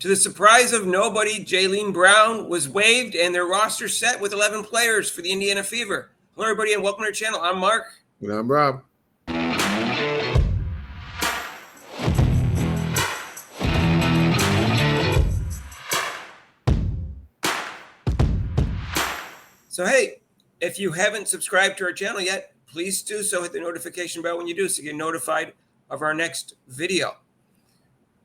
To the surprise of nobody, Jaelyn Brown was waived and their roster set with 11 players for the Indiana Fever. Hello, everybody, and welcome to our channel. I'm Mark. And I'm Rob. So, hey, if you haven't subscribed to our channel yet, please do so. Hit the notification bell when you do so you get notified of our next video.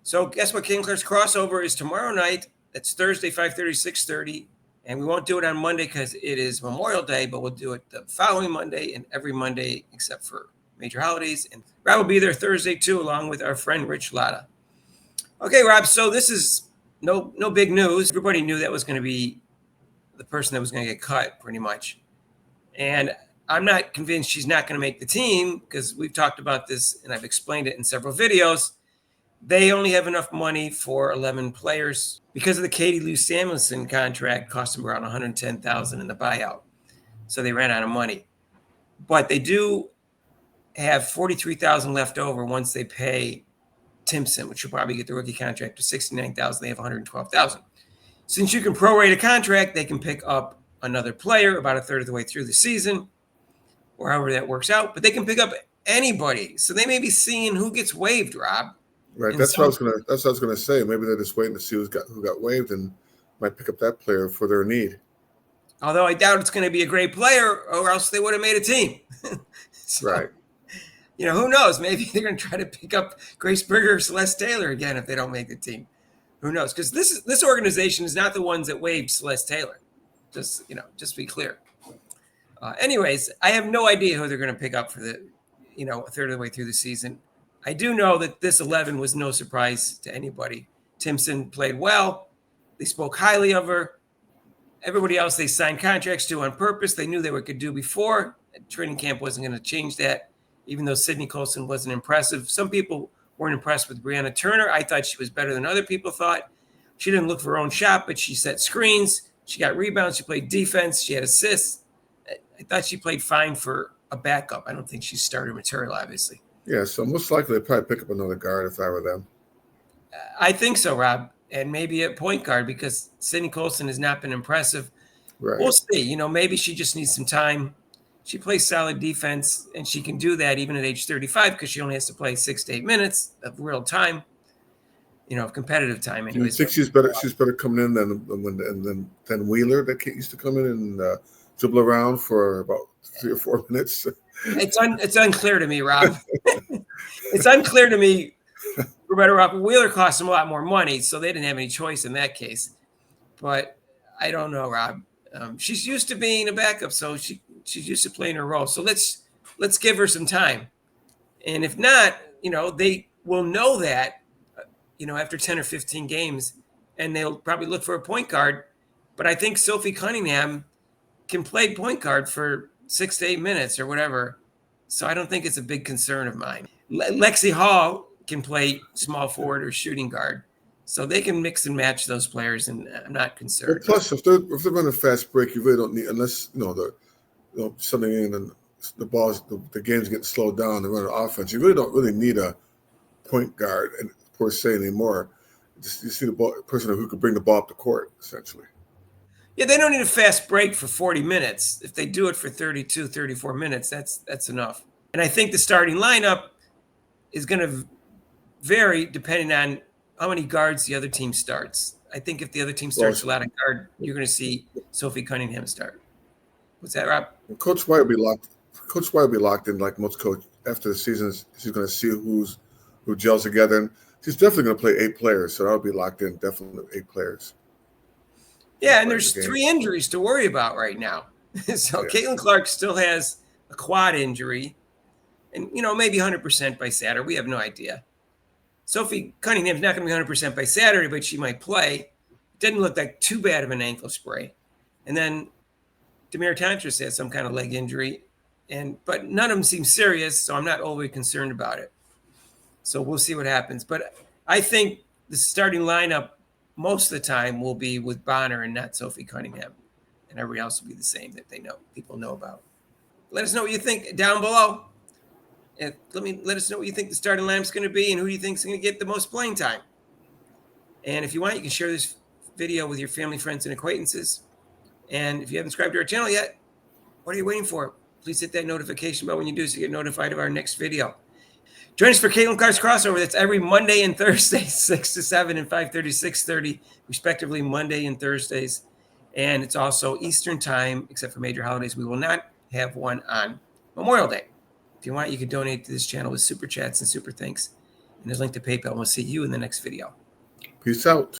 So, guess what? King Clark's crossover is tomorrow night. It's Thursday, 5:30, 6:30. And we won't do it on Monday because it is Memorial Day, but we'll do it the following Monday and every Monday except for major holidays. And Rob will be there Thursday, too, along with our friend Rich Latta. Okay, Rob, so this is no big news. Everybody knew that was going to be the person that was going to get cut, pretty much. And I'm not convinced she's not going to make the team because we've talked about this and I've explained it in several videos. They only have enough money for 11 players because of the Katie Lou Samuelson contract cost them around $110,000 in the buyout. So they ran out of money. But they do have $43,000 left over once they pay Timpson, which will probably get the rookie contract to $69,000. They have $112,000. Since you can prorate a contract, they can pick up another player about a third of the way through the season, or however that works out. But they can pick up anybody, so they may be seeing who gets waived, Rob. Right. That's what I was gonna say. Maybe they're just waiting to see who got waived and might pick up that player for their need. Although I doubt it's going to be a great player, or else they would have made a team. So, right. You know, who knows? Maybe they're going to try to pick up Grace Berger or Celeste Taylor again if they don't make the team. Who knows? Because this organization is not the ones that waived Celeste Taylor. Just to be clear. Anyways, I have no idea who they're going to pick up for a third of the way through the season. I do know that this 11 was no surprise to anybody. Timpson played well. They spoke highly of her. Everybody else they signed contracts to on purpose. They knew they could do before. Training camp wasn't going to change that, even though Sydney Colson wasn't impressive. Some people weren't impressed with Brianna Turner. I thought she was better than other people thought. She didn't look for her own shot, but she set screens. She got rebounds. She played defense. She had assists. I thought she played fine for a backup. I don't think she's starter material, obviously. Yeah, so most likely they'd probably pick up another guard if I were them. I think so, Rob, and maybe a point guard because Sydney Colson has not been impressive. Right. We'll see. Maybe she just needs some time. She plays solid defense, and she can do that even at age 35 because she only has to play 6 to 8 minutes of real time, of competitive time. Anyways, you think she's better coming in than Wheeler that used to come in and dribble around for about 3 or 4 minutes? It's unclear to me, Rob. It's unclear to me. For better off, Wheeler cost them a lot more money, so they didn't have any choice in that case. But I don't know, Rob. She's used to being a backup, so she's used to playing her role. So let's give her some time. And if not, they will know that, after 10 or 15 games, and they'll probably look for a point guard. But I think Sophie Cunningham can play point guard for 6 to 8 minutes or whatever. So I don't think it's a big concern of mine. Lexi Hall can play small forward or shooting guard. So they can mix and match those players, and I'm not concerned. Well, plus, if they're running a fast break, you really don't need, unless something in and the game's getting slowed down. They run an offense. You really don't need a point guard per se anymore. You see the person who could bring the ball up the court, essentially. Yeah, they don't need a fast break for 40 minutes. If they do it for 32, 34 minutes, that's enough. And I think the starting lineup is going to vary depending on how many guards the other team starts. I think if the other team starts a lot of guard, you're going to see Sophie Cunningham start. What's that, Rob? Coach White will be locked. Coach White will be locked in like most coaches after the season. She's going to see who gels together. And she's definitely going to play 8 players, so that'll be locked in. Definitely 8 players. Yeah, and there's 3 injuries to worry about right now. So yeah. Caitlin Clark still has a quad injury, and maybe 100% by Saturday. We have no idea. Sophie Cunningham's not going to be 100% by Saturday, but she might play. Didn't look like too bad of an ankle spray. And then Demir Tantris had some kind of leg injury, but none of them seem serious, so I'm not overly concerned about it. So we'll see what happens. But I think the starting lineup most of the time will be with Bonner and not Sophie Cunningham. And everybody else will be the same that people know about. Let us know what you think down below. And let us know what you think the starting lineup's going to be and who do you think is going to get the most playing time. And if you want, you can share this video with your family, friends, and acquaintances. And if you haven't subscribed to our channel yet, what are you waiting for? Please hit that notification bell when you do so you get notified of our next video. Join us for Jaelyn Clark's Crossover. That's every Monday and Thursday, 6 to 7 and 5:30, 6:30, respectively, Monday and Thursdays. And it's also Eastern time, except for major holidays. We will not have one on Memorial Day. If you want, you can donate to this channel with super chats and super thanks. And there's a link to PayPal. We'll see you in the next video. Peace out.